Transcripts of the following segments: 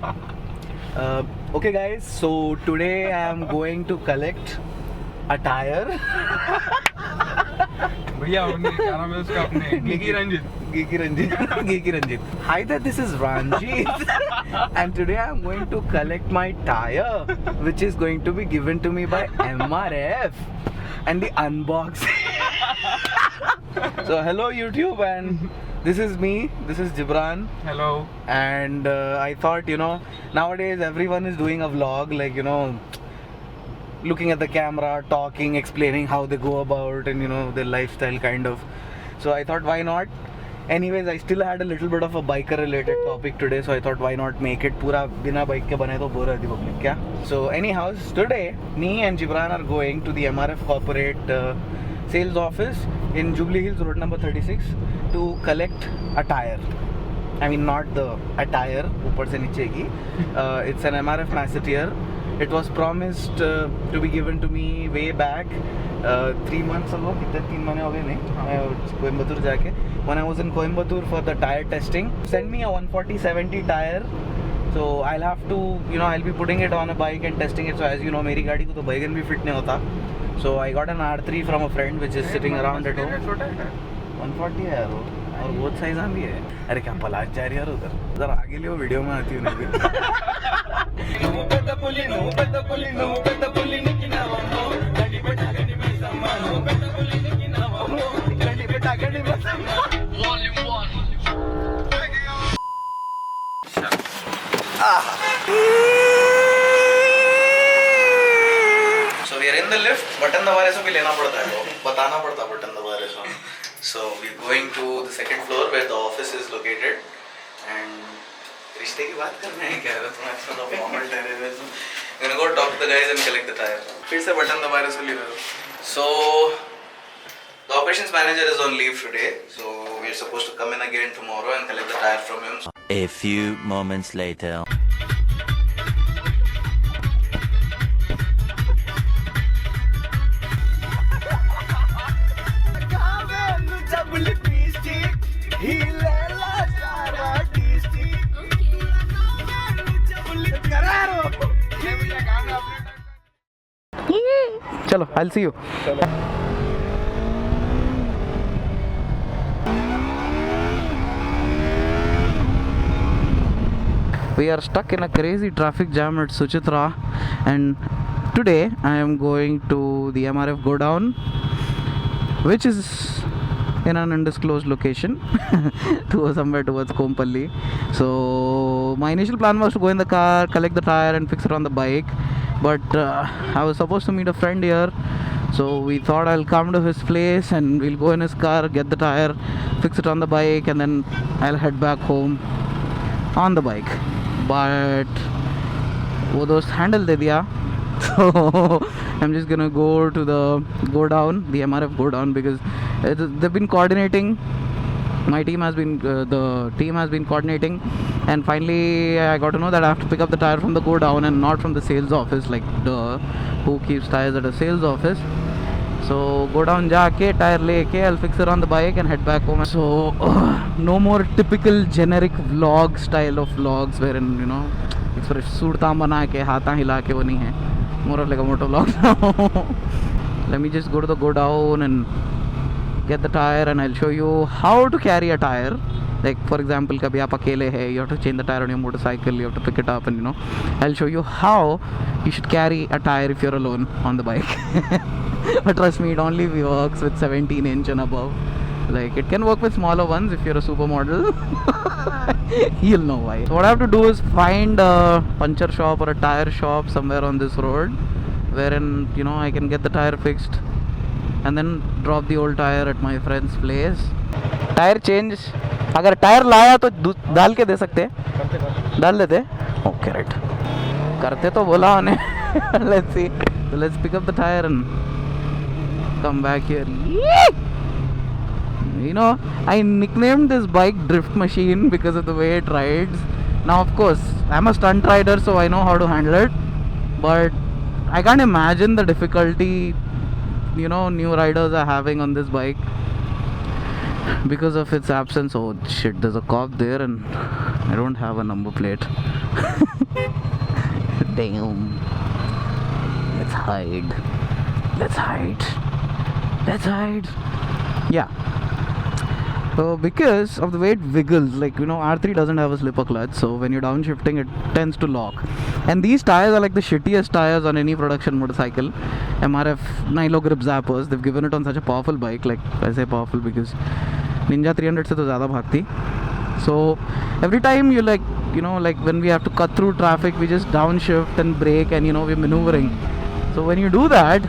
Okay guys, so today I am going to collect a tire. भैया उन्हें क्या नाम है उसका अपने Gigi Ranjit Geeky Ranjit. Hi there, this is Ranjit. And today I am going to collect my tire, which is going to be given to me by MRF. And the unboxing. So hello YouTube, and this is me. This is Gibran. Hello And I thought, nowadays everyone is doing a vlog, like, looking at the camera, talking, explaining how they go about and their lifestyle kind of. So I thought, why not? Anyways, I still had a little bit of a biker related topic today, so I thought, why not make it पूरा बिना bike के बने तो bore रहती public क्या? So anyhow, today me and Gibran are going to the MRF corporate sales office in Jubilee Hills Road number 36 to collect a tire. I mean, not the attire ऊपर से नीचे की. It's an MRF Masseteer. It was promised to be given to me way back 3 months ago. कितने 3 महीने हो गए नहीं कोयम्बतूर जाके. When I was in Coimbatore for the tire testing, send me a 140/70 tire. So I'll have to, I'll be putting it on a bike and testing it. So as you know, मेरी गाड़ी को तो बैगन भी fit नहीं होता. So I got an R3 from a friend which is sitting around at home. 140 है यार वो, और बहुत साइज़ भी है. अरे क्या पलाश जा रही है यार उधर आगे लियो वीडियो में आती हूँ So we are in the lift. Button दबाने से भी लेना पड़ता है, वो बताना पड़ता है बटन दबाने से. So we're going to the second floor where the office is located. And रिश्ते की बात करना है क्या? तुम्हारे साथ formal terrorism. I'm gonna go talk to the guys and collect the tire. फिर से बटन दबाने से ले रहे हो. So the operations manager is on leave today. So we're supposed to come in again tomorrow and collect the tire from him. A few moments later. चलो, I'll see you. We are stuck in a crazy traffic jam at Suchitra, and today I am going to the MRF Godown, which is in an undisclosed location somewhere towards Kompalli. So my initial plan was to go in the car, collect the tire and fix it on the bike, but I was supposed to meet a friend here, so we thought I'll come to his place and we'll go in his car, get the tire, fix it on the bike, and then I'll head back home on the bike. But वो दोस्त handle दे दिया, so I'm just gonna go to the Godown, the MRF Godown, because they've been coordinating. My team has been the team has been coordinating, and finally I got to know that I have to pick up the tire from the Godown and not from the sales office, like who keeps tires at a sales office. So go down जाके tire लेके I'll fix it on the bike and head back home. So no more typical generic vlog style of vlogs wherein express सूरता बना के हाथा हिला के वो नहीं है. More of like a motor vlog now. Let me just go to the Godown and get the tire, and I'll show you how to carry a tire. Like for example, कभी आप अकेले है, you have to change the tire on your motorcycle, you have to pick it up, and I'll show you how you should carry a tire if you're alone on the bike. But trust me, it only works with 17-inch and above. Like it can work with smaller ones if you're a supermodel. You'll know why. So what I have to do is find a puncture shop or a tire shop somewhere on this road, wherein I can get the tire fixed and then drop the old tire at my friend's place. Tire change, अगर tyre लाया तो डाल के दे सकते हैं, डाल लेते. Okay, right. करते तो बोला उन्हें. Let's see. So let's pick up the tire and come back here. I nicknamed this bike Drift Machine because of the way it rides. Now of course I'm a stunt rider, so I know how to handle it, but I can't imagine the difficulty new riders are having on this bike because of its absence. Oh shit, there's a cop there and I don't have a number plate. Damn. Let's hide. Let's hide. Let's hide. Yeah. Because of the way it wiggles, like, you know, R3 doesn't have a slipper clutch, so when you're downshifting it tends to lock. And these tires are like the shittiest tires on any production motorcycle. MRF Nilo grip zappers, they've given it on such a powerful bike. Like, I say powerful because Ninja 300 se to zyada bhagti. So every time you, like, you know, like when we have to cut through traffic, we just downshift and brake, and, you know, we're maneuvering. So when you do that,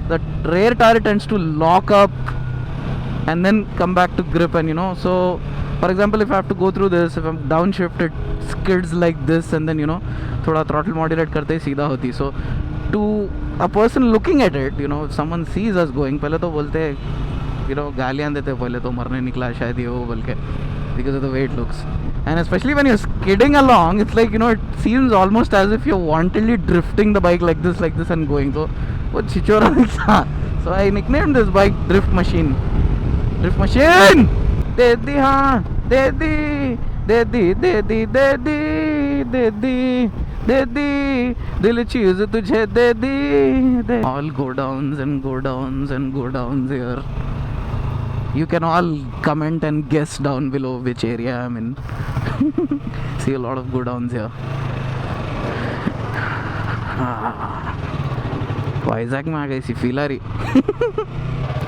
the rear tire tends to lock up and then come back to grip. And, you know, so for example, if I have to go through this, if I'm downshift, it skids like this, and then, you know, thoda throttle modulate karte hi seedha hoti. So to a person looking at it, you know, if someone sees us going, pehle to bolte, you know, gaaliyan dete, pehle to marne nikla shayad ye wo bolke, because of the way it looks. And especially when you're skidding along, it's like, you know, it seems almost as if you're wantonly drifting the bike like this and going. So wo chichora dikhta. So I nicknamed this bike Drift Machine. Drift Machine! De di haan, de di, de di, de di, de di, de di, de di, dil cheez tujhe de di, de. All go downs and go downs and go downs here. You can all comment and guess down below which area I'm in. See a lot of go downs here. Vizag में आ गई सी feel आ रही.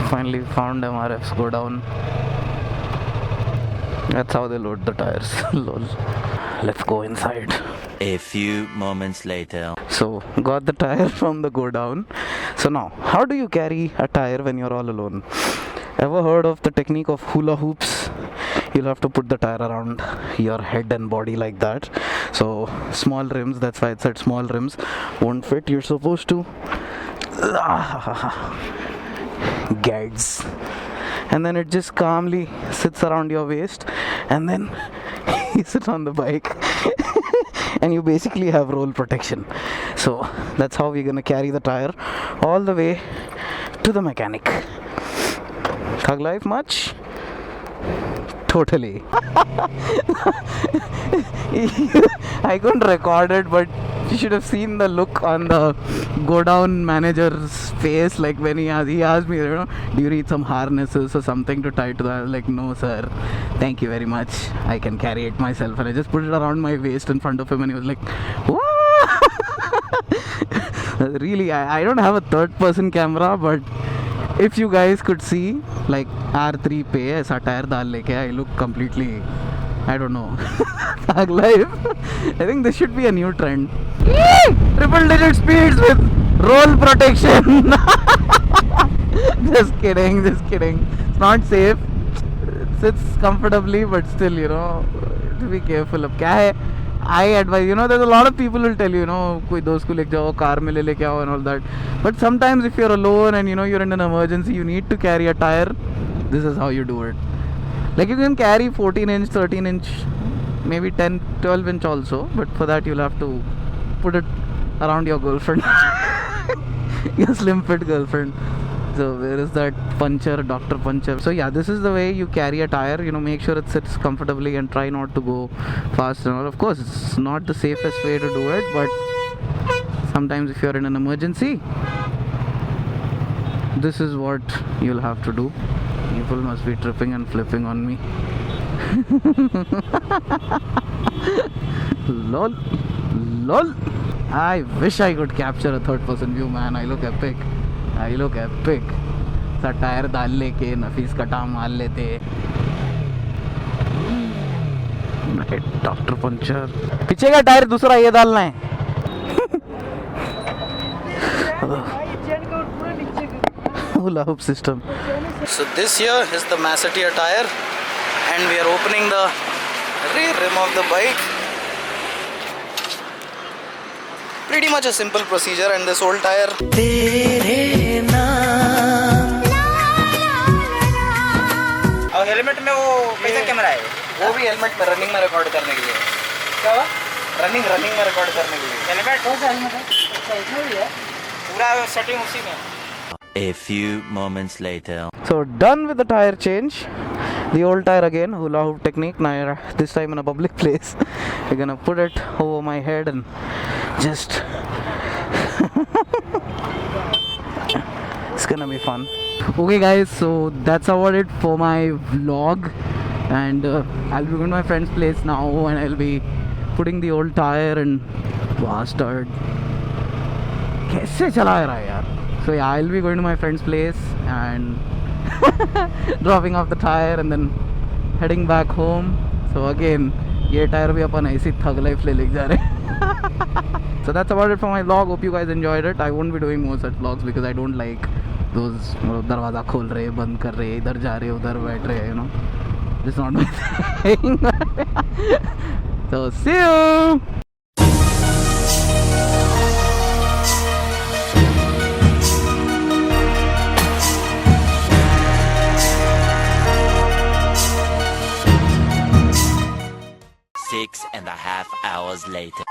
Finally found MRF's go down. That's how they load the tires. Lol. Let's go inside. A few moments later. So got the tire from the go down. So now, how do you carry a tire when you're all alone? Ever heard of the technique of hula hoops? You'll have to put the tire around your head and body like that. So small rims, that's why it said small rims, won't fit. You're supposed to guides, and then it just calmly sits around your waist, and then you sit on the bike and you basically have roll protection. So that's how we're gonna carry the tire all the way to the mechanic. Thug life much? Totally. I couldn't record it, but you should have seen the look on the go down manager's face, like when he asked me, you know, do you need some harnesses or something to tie to that? I was like, no sir, thank you very much, I can carry it myself. And I just put it around my waist in front of him, and he was like, what? Really, I don't have a third person camera, but if you guys could see, like R3 पे ऐसा tyre डाल लेके, I look completely, I don't know, thug life. I think this should be a new trend. Triple digit speeds with roll protection. Just kidding. It's not safe. It sits comfortably, but still, you know, to be careful. अब क्या है? I advise, you know, there's a lot of people will tell you, you know, कोई दोस्त को लेके जाओ, car में ले लेके आओ and all that. But sometimes if you're alone and, you know, you're in an emergency, you need to carry a tire. This is how you do it. Like, you can carry 14-inch, 13-inch, maybe 10, 12-inch also, but for that you'll have to put it around your girlfriend. Your slim fit girlfriend. So where is that puncher, Dr. Puncher? So yeah, this is the way you carry a tire. You know, make sure it sits comfortably and try not to go fast and all. Of course, it's not the safest way to do it, but sometimes if you're in an emergency, this is what you'll have to do. People must be tripping and flipping on me. Lol. I wish I could capture a third person view, man. I look epic. सा tyre डाल लेके नफीस कटा मार लेते. Doctor puncture. पीछे का tyre दूसरा ये डालना है. Hula hoop system. So this here is the Masseter tire, and we are opening the rear rim of the bike. Pretty much a simple procedure, and this old tire. और helmet में वो कैसा camera है? वो भी helmet में running में record करने के लिए. क्या हुआ? रनिंग में रिकॉर्ड करने के लिए. हेलमेट कौन सा हेलमेट है? अच्छा इसमें भी है. पूरा सेटिंग उसी में. A few moments later. So done with the tire change, the old tire again, hula hoop technique. Now this time in a public place. We're gonna put it over my head and just it's gonna be fun. Okay guys, so that's about it for my vlog, and I'll be going to my friend's place now and I'll be putting the old tire and bastard कैसे चला रहा है यार. So yeah, I'll be going to my friend's place and dropping off the tire and then heading back home. So again, ये tyre भी अपन ऐसी थग life ले जा रहे हैं. So that's about it for my vlog. Hope you guys enjoyed it. I won't be doing more such vlogs because I don't like those दरवाज़ा खोल रहे, बंद कर रहे, इधर जा रहे, उधर बैठ रहे, you know. It's not my thing. So see you. Six and a half hours later.